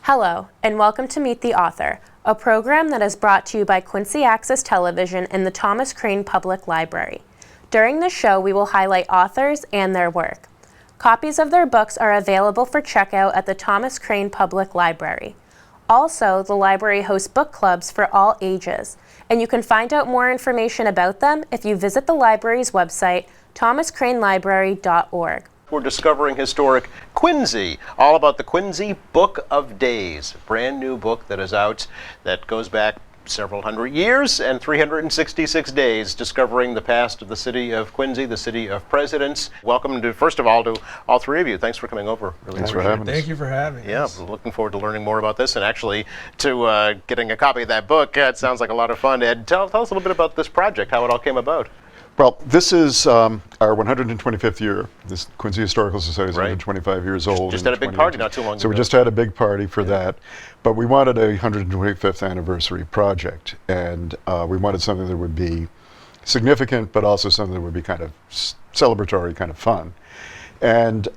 Hello, and welcome to Meet the Author, a program that is brought to you by Quincy Access Television and the Thomas Crane Public Library. During this show, we will highlight authors and their work. Copies of their books are available for checkout at the Thomas Crane Public Library. Also, the library hosts book clubs for all ages, and you can find out more information about them if you visit the library's website, thomascranelibrary.org. We're discovering historic Quincy, all about the Quincy Book of Days, a brand new book that is out that goes back several hundred years and 366 days, discovering the past of the city of Quincy, the city of presidents. Welcome to, first of all, to all three of you. Thanks for coming over. Really Thanks for having us. Thank you for having us. Yeah, looking forward to learning more about this and actually to getting a copy of that book. It sounds like a lot of fun. Ed, tell us a little bit about this project, how it all came about. Well, this is our 125th year. This Quincy Historical Society is 125 years old. Just had a big party not too long ago. So we just had a big party for that. But we wanted a 125th anniversary project. And we wanted something that would be significant, but also something that would be kind of celebratory, kind of fun. And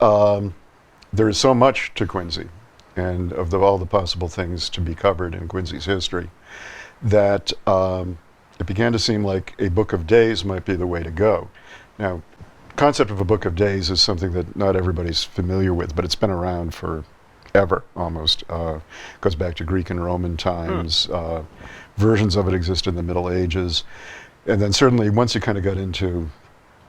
there is so much to Quincy, and of all the possible things to be covered in Quincy's history, that it began to seem like a book of days might be the way to go. Now, the concept of a book of days is something that not everybody's familiar with, but it's been around forever, almost. Goes back to Greek and Roman times. Versions of it exist in the Middle Ages. And then certainly once you kind of got into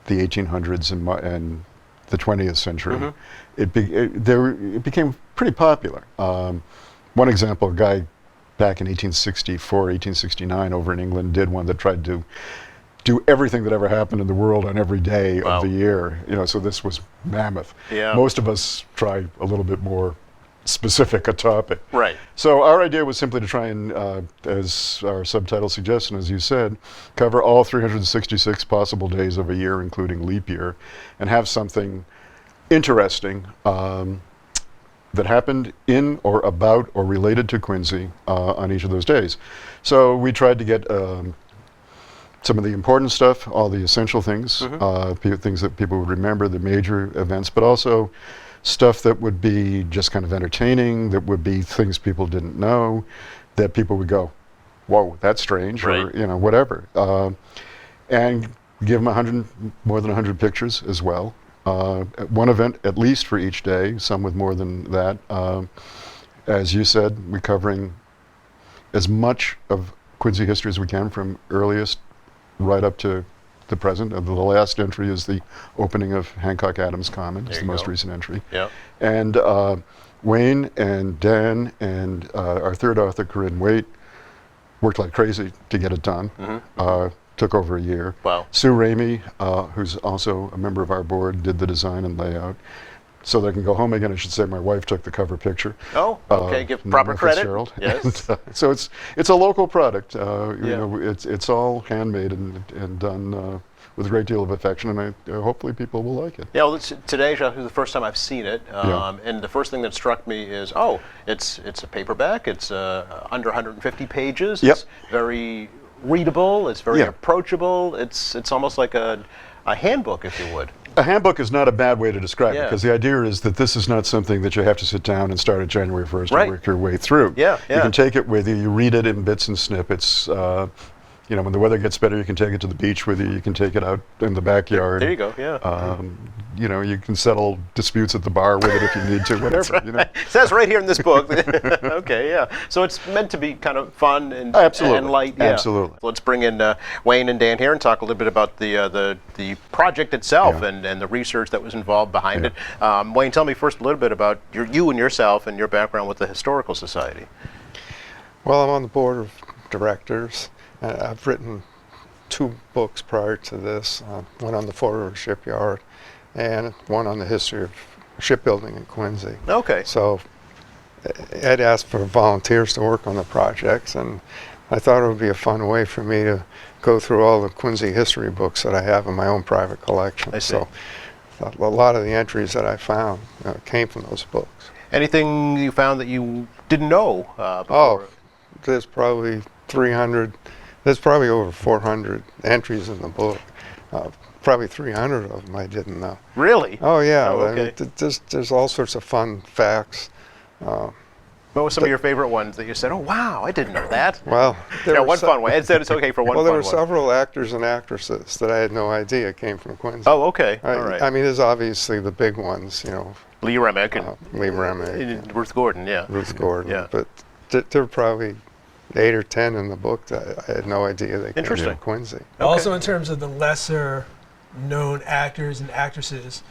the 1800s and the 20th century, it became pretty popular. One example, a guy back in 1864, 1869 over in England did one that tried to do everything that ever happened in the world on every day of the year. You know, so this was mammoth. Yeah. Most of us try a little bit more specific a topic. Right. So our idea was simply to try and, as our subtitle suggests, and as you said, cover all 366 possible days of a year, including leap year, and have something interesting that happened in or about or related to Quincy on each of those days. So we tried to get some of the important stuff, all the essential things, things that people would remember, the major events, but also stuff that would be just kind of entertaining, that would be things people didn't know, that people would go, whoa, that's strange, or you know, whatever. And give them more than 100 pictures as well. One event at least for each day, some with more than that. As you said, we're covering as much of Quincy history as we can, from earliest right up to the present. The last entry is the opening of Hancock Adams Common. It's the most recent entry. Yeah. And Wayne and Dan and our third author, Corinne Waite, worked like crazy to get it done. Took over a year. Wow. Sue Ramey, who's also a member of our board, did the design and layout. So they can go home again. I should say my wife took the cover picture. Oh, okay. Give proper credit. Yes. And, so it's a local product. You know, it's all handmade and done with a great deal of affection, and hopefully people will like it. Yeah. Well, today is the first time I've seen it, and the first thing that struck me is, it's a paperback. It's under 150 pages. Yep. It's very readable. It's very approachable. It's almost like a handbook, if you would. A handbook is not a bad way to describe it, because the idea is that this is not something that you have to sit down and start at January 1st and work your way through. You can take it with you. You read it in bits and snippets. You know, when the weather gets better, you can take it to the beach with you. You can take it out in the backyard. There you go. Yeah. You know, you can settle disputes at the bar with it if you need to. Whatever. You know. It says right here in this book. Okay. Yeah. So it's meant to be kind of fun and light. Yeah. Absolutely. Let's bring in Wayne and Dan here and talk a little bit about the project itself and the research that was involved behind it. Wayne, tell me first a little bit about you and yourself and your background with the Historical Society. Well, I'm on the board of directors. I've written 2 books prior to this, one on the Fort River Shipyard and one on the history of shipbuilding in Quincy. Okay. So Ed asked for volunteers to work on the projects, and I thought it would be a fun way for me to go through all the Quincy history books that I have in my own private collection. I see. So a lot of the entries that I found came from those books. Anything you found that you didn't know before? Oh, there's probably 300. There's probably over 400 entries in the book. Probably 300 of them I didn't know. Really? Oh yeah. Oh, okay. I mean, there's all sorts of fun facts. What were some of your favorite ones that you said, oh, wow, I didn't know that? Well, there Yeah, were one fun one. Ed said it's okay for one well, there fun were one. several actors and actresses that I had no idea came from Quincy. Oh, okay. All right. I mean, there's obviously the big ones, you know, Lee Remick and Lee Remick, Ruth Gordon, yeah. Ruth Gordon, Yeah. but there were probably 8 or 10 in the book that I had no idea they came Interesting. from Quincy. Also, in terms of the lesser known actors and actresses,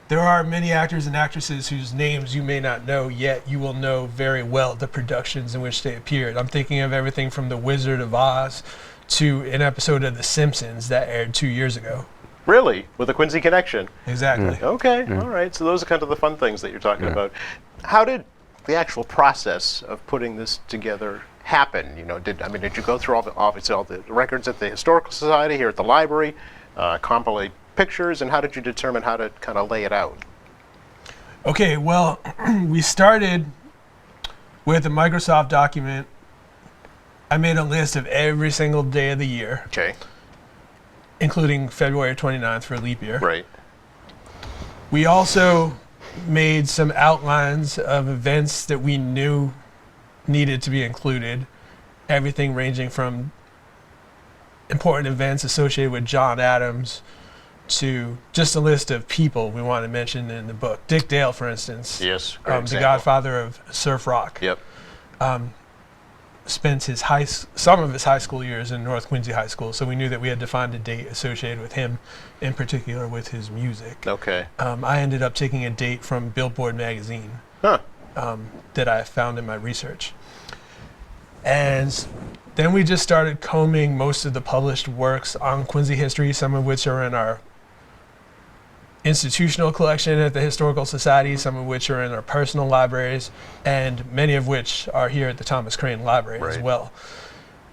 there are many actors and actresses whose names you may not know, yet you will know very well the productions in which they appeared. I'm thinking of everything from The Wizard of Oz to an episode of The Simpsons that aired 2 years ago. Really? With a Quincy connection? Exactly. Okay, all right. So those are kind of the fun things that you're talking about. How did the actual process of putting this together happen? You know, did you go through obviously all the records at the Historical Society here at the library, compilate pictures, and how did you determine how to kind of lay it out? Okay, well, we started with a Microsoft document. I made a list of every single day of the year, Okay, including February 29th for leap year. right. We also made some outlines of events that we knew needed to be included, everything ranging from important events associated with John Adams to just a list of people we want to mention in the book. Dick Dale, for instance, Yes, great the example. godfather of surf rock, Yep. spent some of his high school years in North Quincy High School, so we knew that we had to find a date associated with him, in particular with his music. Okay. I ended up taking a date from Billboard magazine Huh. that I found in my research. And then we just started combing most of the published works on Quincy history, some of which are in our institutional collection at the Historical Society, some of which are in our personal libraries, and many of which are here at the Thomas Crane Library as Right. well.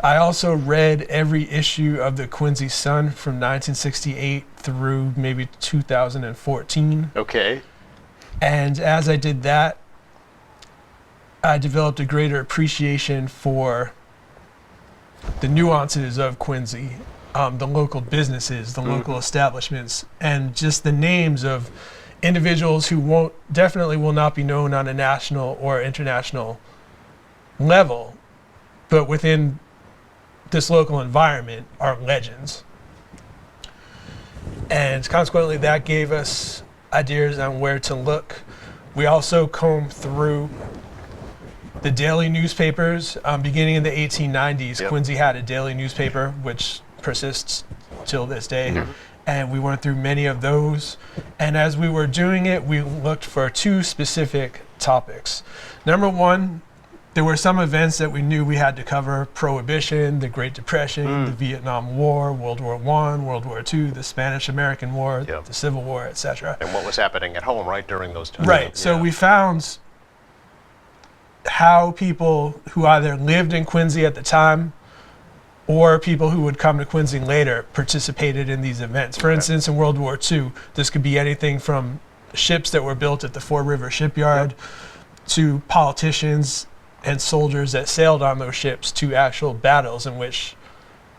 I also read every issue of the Quincy Sun from 1968 through maybe 2014. Okay. And as I did that, I developed a greater appreciation for the nuances of Quincy, the local businesses, the local establishments, and just the names of individuals who definitely will not be known on a national or international level, but within this local environment are legends. And consequently, that gave us ideas on where to look. We also combed through the daily newspapers. Beginning in the 1890s, Yep. Quincy had a daily newspaper, which persists till this day. And we went through many of those. And as we were doing it, we looked for 2 specific topics. Number one, there were some events that we knew we had to cover: Prohibition, the Great Depression, the Vietnam War, World War I, World War II, the Spanish-American War, Yep. the Civil War, etc. And what was happening at home, right, during those times? Right. So Yeah. we found how people who either lived in Quincy at the time or people who would come to Quincy later participated in these events. For instance, in World War II, this could be anything from ships that were built at the Fort River shipyard to politicians and soldiers that sailed on those ships to actual battles in which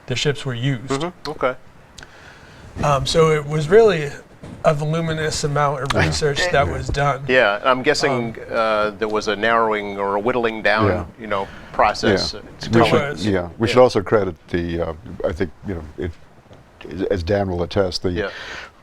the ships were used. Okay. So it was really a voluminous amount of research that was done. Yeah, and I'm guessing there was a narrowing or a whittling down, Yeah. process. Yeah. to We come should- with. Yeah, we should also credit the, I think, as Dan will attest, Yeah.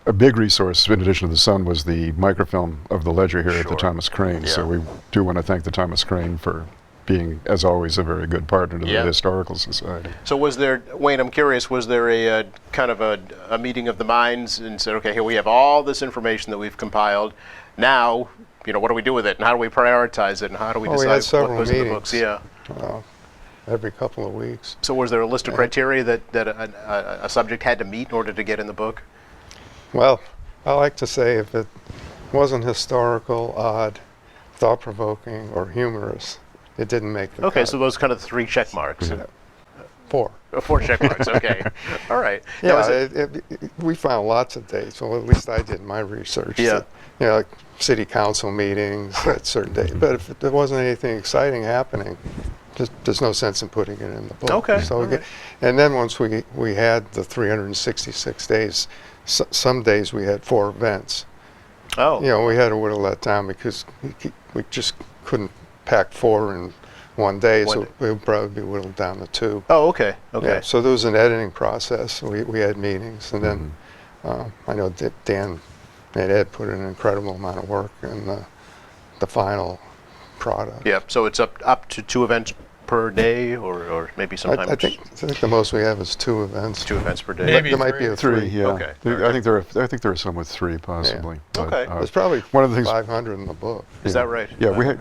a big resource, in addition to the Sun, was the microfilm of the Ledger here at the Sure. Thomas Crane. So Yeah. we do want to thank the Thomas Crane for being, as always, a very good partner to Yeah. the Historical Society. So was there, Wayne, I'm curious, was there a kind of a meeting of the minds and said, okay, here we have all this information that we've compiled. Now, what do we do with it? And how do we prioritize it? And how do we Well, we decide had what several goes in the books? meetings. Yeah. Every couple of weeks. So was there a list of criteria that a subject had to meet in order to get in the book? Well, I like to say if it wasn't historical, odd, thought-provoking, or humorous, it didn't make the Okay, cut. so those kind of 3 check marks. 4. 4 check marks, okay. All right. Now, Yeah, is it- we found lots of dates. Well, at least I did in my research. Yeah. that, like city council meetings at certain dates. But if there wasn't anything exciting happening, there's no sense in putting it in the book. Okay, So all we right. and then once we had the 366 days, some days we had 4 events. oh, We had to whittle that down because we just couldn't pack 4 in one day, One so day. we'll probably be whittled down to 2. Oh, okay. Okay. Yeah, so there was an editing process. We had meetings, and then I know that Dan and Ed put in an incredible amount of work in the final product. Yep. So it's up to 2 events per day, or maybe sometimes I think the most we have is 2 events. 2 events per day. Maybe There might be a 3. 3, yeah. Okay. I think there are some with 3 possibly. but, Okay. There's probably one of the things. 500 in the book. Is that right? Yeah,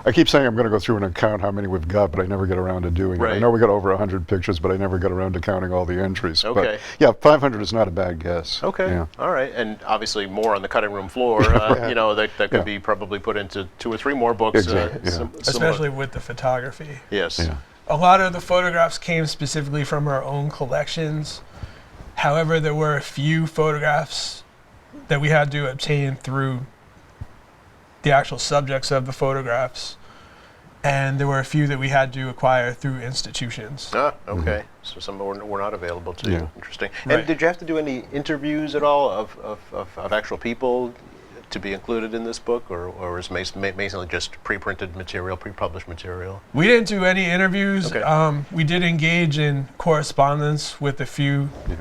I keep saying I'm going to go through and count how many we've got, but I never get around to doing it. I Right. know we got over 100 pictures, but I never got around to counting all the entries. Okay. But yeah, 500 is not a bad guess. Okay. Yeah. All right. And obviously more on the cutting room floor. You know, that could Yeah. be probably put into 2 or 3 more books. Exactly, yeah. Similar. Especially with the photography. Yes. Yeah. A lot of the photographs came specifically from our own collections. However, there were a few photographs that we had to obtain through the actual subjects of the photographs. And there were a few that we had to acquire through institutions. Ah, okay. So some were not available to you. Yeah. Interesting. Right. And did you have to do any interviews at all of actual people to be included in this book, or is basically just pre-printed material, pre-published material? We didn't do any interviews. Okay. We did engage in correspondence with a few Yeah.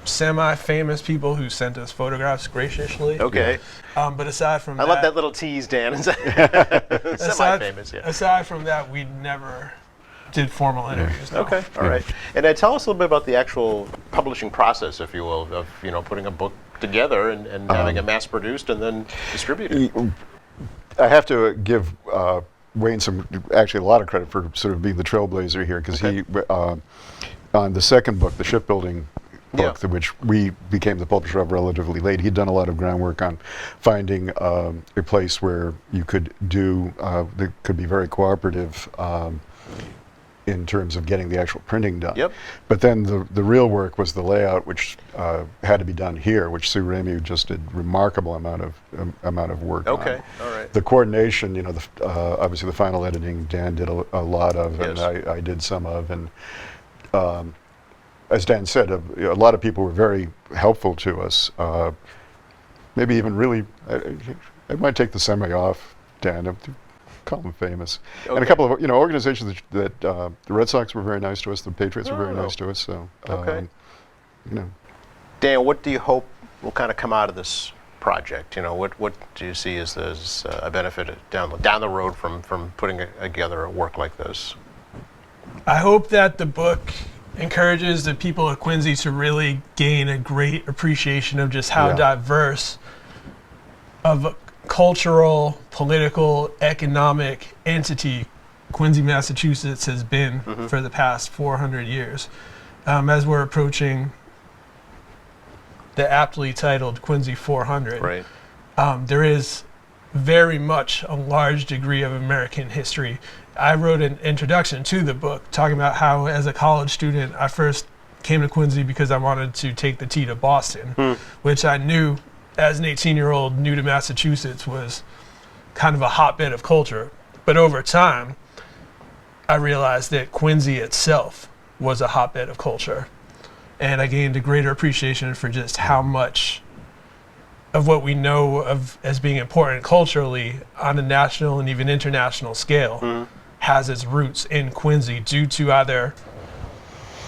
semi-famous people who sent us photographs graciously. Okay. But aside from I that, love that little tease, Dan. aside, Semi-famous, yeah. aside from that, we never did formal interviews. No. Okay, all right. And tell us a little bit about the actual publishing process, if you will, of putting a book together and having it mass produced and then distributed. I have to give Wayne actually a lot of credit for sort of being the trailblazer here, because Okay. he, on the second book, the shipbuilding book, Yeah. which we became the publisher of relatively late, he'd done a lot of groundwork on finding a place where you could do, that could be very cooperative in terms of getting the actual printing done. Yep. But then the real work was the layout, which had to be done here, which Sue Ramey just did remarkable amount of work on. Okay, all right. The coordination, obviously the final editing, Dan did a lot of, and Yes. I did some of, and as Dan said, a lot of people were very helpful to us. Maybe even really, I might take the semi off, Dan. Call them famous. And Okay. a couple of organizations that the Red Sox were very nice to us. The Patriots were very Oh. nice to us. So Okay. you know, Dan, what do you hope will kind of come out of this project? What do you see as a benefit down the road from putting together a work like this? I hope that the book encourages the people of Quincy to really gain a great appreciation of just how Yeah. diverse of a cultural, political, economic entity Quincy, Massachusetts has been for the past 400 years. As we're approaching the aptly titled Quincy 400, Right. there is very much a large degree of American history. I wrote an introduction to the book talking about how, as a college student, I first came to Quincy because I wanted to take the T to Boston, which I knew as an 18-year-old new to Massachusetts was kind of a hotbed of culture. But over time, I realized that Quincy itself was a hotbed of culture. And I gained a greater appreciation for just how much of what we know of as being important culturally on a national and even international scale has its roots in Quincy due to either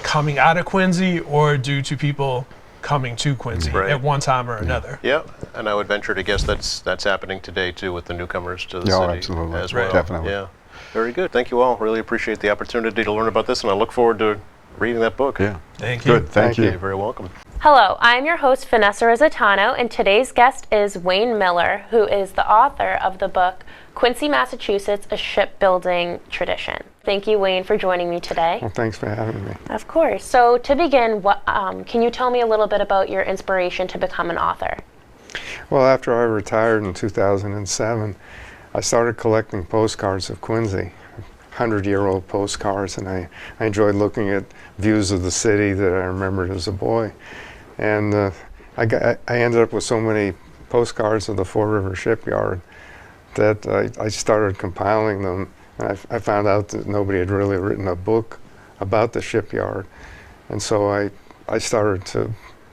coming out of Quincy or due to people coming to Quincy Right. at one time or another. Yeah, and I would venture to guess that's happening today too with the newcomers to the Yeah, city absolutely. as well. Definitely. Yeah, very good. Thank you all. Really appreciate the opportunity to learn about this, and I look forward to reading that book. yeah. Thank you. Good. Thank you. You're very welcome. Hello, I'm your host, Vanessa Rosatano, and today's guest is Wayne Miller, who is the author of the book, Quincy, Massachusetts, A Shipbuilding Tradition. Thank you, Wayne, for joining me today. Well, thanks for having me. Of course. So to begin, can you tell me a little bit about your inspiration to become an author? Well, after I retired in 2007, I started collecting postcards of Quincy, 100-year-old postcards, and I enjoyed looking at views of the city that I remembered as a boy. And I ended up with so many postcards of the Fore River Shipyard that I started compiling them. And I found out that nobody had really written a book about the shipyard. And so I started to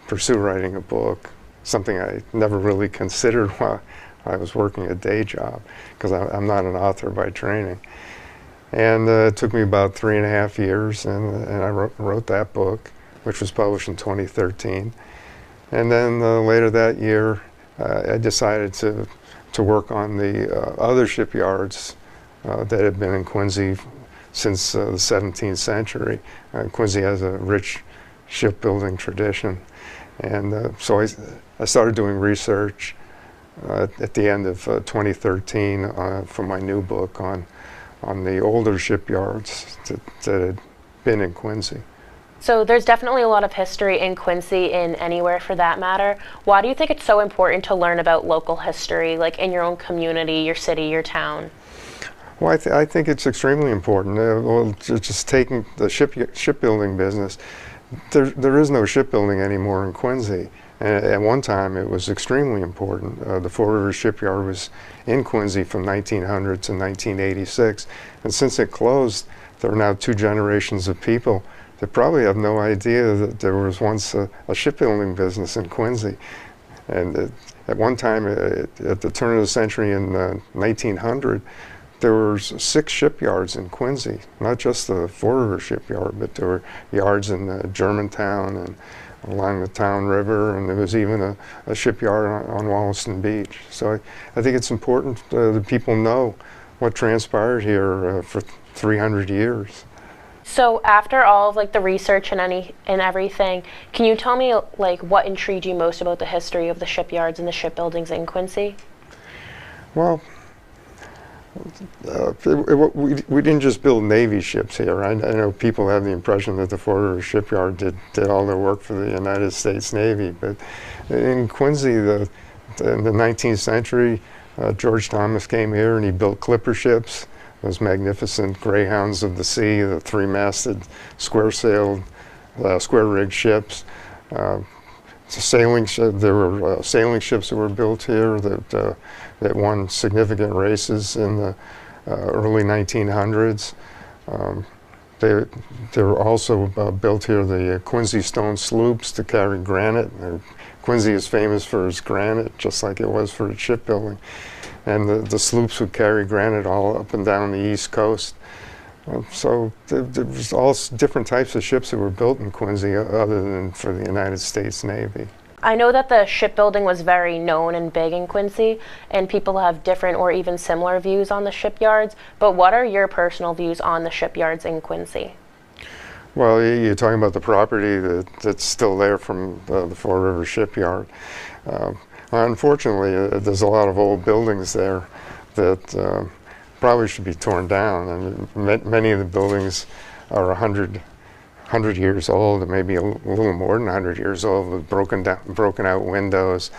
pursue writing a book, something I never really considered while I was working a day job because I'm not an author by training. And it took me about 3.5 years, and I wrote that book, which was published in 2013. And then later that year, I decided to work on the other shipyards that had been in Quincy since the 17th century. Quincy has a rich shipbuilding tradition. And so I started doing research at the end of 2013 for my new book on the older shipyards that had been in Quincy. So there's definitely a lot of history in Quincy and anywhere for that matter. Why do you think it's so important to learn about local history, like in your own community, your city, your town? Well, I think it's extremely important. Well, just taking the shipbuilding business, there is no shipbuilding anymore in Quincy. And at one time, it was extremely important. The Four Rivers Shipyard was in Quincy from 1900 to 1986. And since it closed, there are now 2 generations of people that probably have no idea that there was once a shipbuilding business in Quincy. And at one time, at the turn of the century in 1900, there were 6 shipyards in Quincy, not just the Four Rivers Shipyard, but there were yards in Germantown and along the Town River, and there was even a shipyard on Wollaston Beach. So I think it's important that people know what transpired here for 300 years. So after all of like the research and everything, can you tell me like what intrigued you most about the history of the shipyards and the shipbuildings in Quincy? Well, we didn't just build Navy ships here. I know people have the impression that the Four Rivers Shipyard did all their work for the United States Navy, but in Quincy, in the 19th century, George Thomas came here and he built clipper ships, those magnificent Greyhounds of the Sea, the 3-masted, square-sailed, square-rigged ships. There were sailing ships that were built here that won significant races in the early 1900s. They were also built here the Quincy stone sloops to carry granite. Quincy is famous for its granite, just like it was for its shipbuilding. And the sloops would carry granite all up and down the East Coast. So there was all different types of ships that were built in Quincy other than for the United States Navy. I know that the shipbuilding was very known and big in Quincy, and people have different or even similar views on the shipyards, but what are your personal views on the shipyards in Quincy? Well, you're talking about the property that's still there from the Four Rivers Shipyard. Unfortunately, there's a lot of old buildings there that probably should be torn down. And many of the buildings are 100 years old, and maybe a little more than 100 years old, with broken out windows.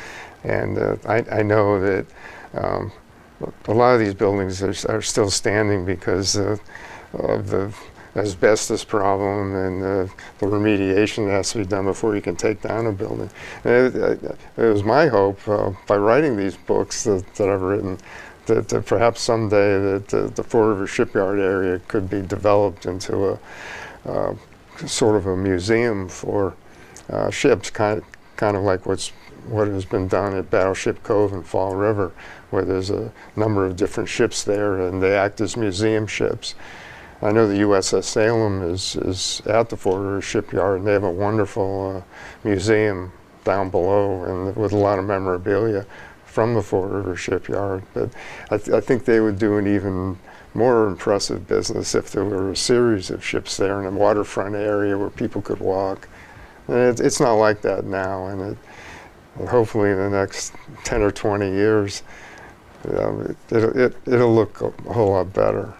And I know that a lot of these buildings are still standing because of the asbestos problem and the remediation that has to be done before you can take down a building. And it was my hope by writing these books that I've written that perhaps someday that the Four Rivers Shipyard area could be developed into a sort of a museum for ships, kind of like what has been done at Battleship Cove in Fall River, where there's a number of different ships there and they act as museum ships. I know the USS Salem is at the Four Rivers Shipyard, and they have a wonderful museum down below, and with a lot of memorabilia from the Four Rivers Shipyard. But I think they would do an even more impressive business if there were a series of ships there in a waterfront area where people could walk. And it's not like that now, and hopefully in the next 10 or 20 years, it'll look a whole lot better,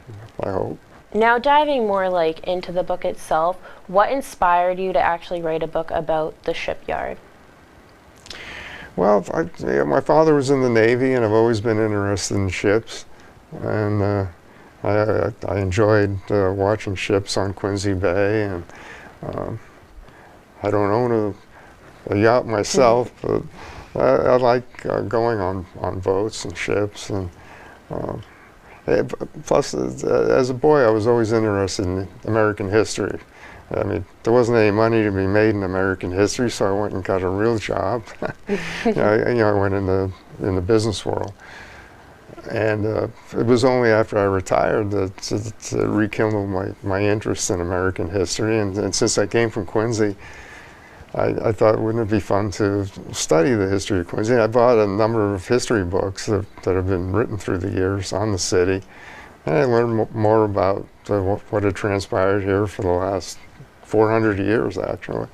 I hope. Now diving more like into the book itself, what inspired you to actually write a book about the shipyard? Well, my father was in the Navy, and I've always been interested in ships. And I enjoyed watching ships on Quincy Bay. And I don't own a yacht myself, but I like going on boats and ships. And plus, as a boy, I was always interested in American history. I mean, there wasn't any money to be made in American history, so I went and got a real job. I went in the business world. And it was only after I retired that it rekindled my interest in American history. And since I came from Quincy, I thought, wouldn't it be fun to study the history of Quincy? I bought a number of history books that have been written through the years on the city. And I learned more about what had transpired here for the last 400 years, actually.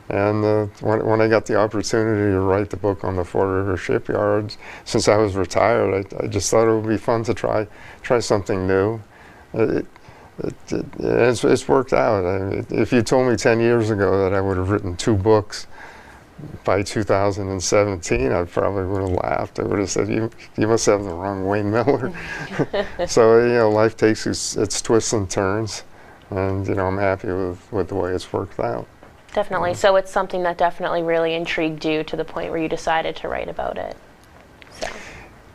And when I got the opportunity to write the book on the Fore River Shipyards, since I was retired, I just thought it would be fun to try something new. It's worked out. I mean, if you told me 10 years ago that I would have written 2 books by 2017, I probably would have laughed. I would have said, you must have the wrong Wayne Miller. So, life takes its twists and turns, and, I'm happy with the way it's worked out. Definitely. So it's something that definitely really intrigued you to the point where you decided to write about it. So.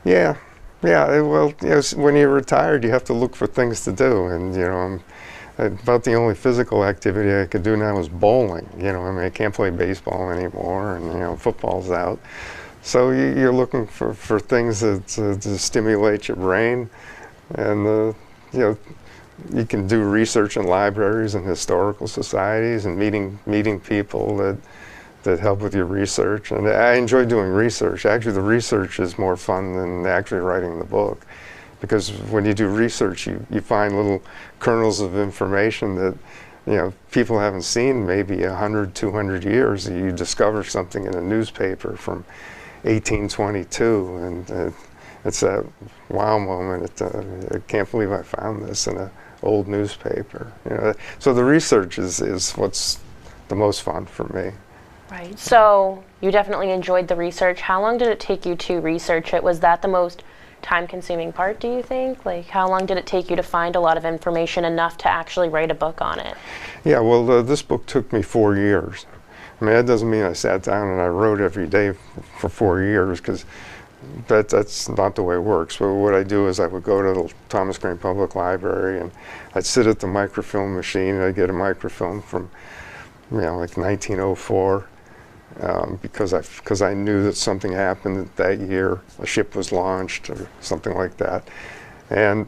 Yeah. Well, when you're retired, you have to look for things to do, and about the only physical activity I could do now is bowling. I can't play baseball anymore, and football's out. So you're looking for things to stimulate your brain, and you can do research in libraries and historical societies, and meeting people that help with your research. And I enjoy doing research. Actually, the research is more fun than actually writing the book, because when you do research, you find little kernels of information that people haven't seen maybe 100, 200 years. You discover something in a newspaper from 1822, and it's that wow moment. I can't believe I found this in an old newspaper. So the research is what's the most fun for me. Right. So you definitely enjoyed the research. How long did it take you to research it? Was that the most time-consuming part, do you think? Like, how long did it take you to find a lot of information enough to actually write a book on it? Yeah, well, this book took me 4 years. I mean, that doesn't mean I sat down and I wrote every day for 4 years, because that's not the way it works. But what I do is I would go to the Thomas Crane Public Library, and I'd sit at the microfilm machine, and I'd get a microfilm from, like 1904. Because I knew that something happened that year, a ship was launched or something like that, and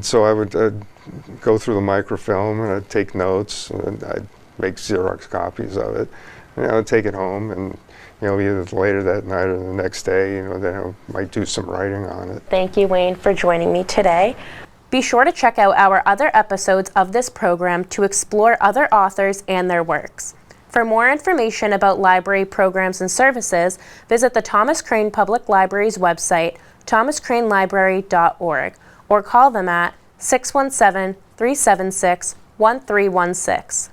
so I would go through the microfilm, and I'd take notes, and I'd make Xerox copies of it, and I'd take it home, and either later that night or the next day, then I might do some writing on it. Thank you, Wayne, for joining me today. Be sure to check out our other episodes of this program to explore other authors and their works. For more information about library programs and services, visit the Thomas Crane Public Library's website, thomascranelibrary.org, or call them at 617-376-1316.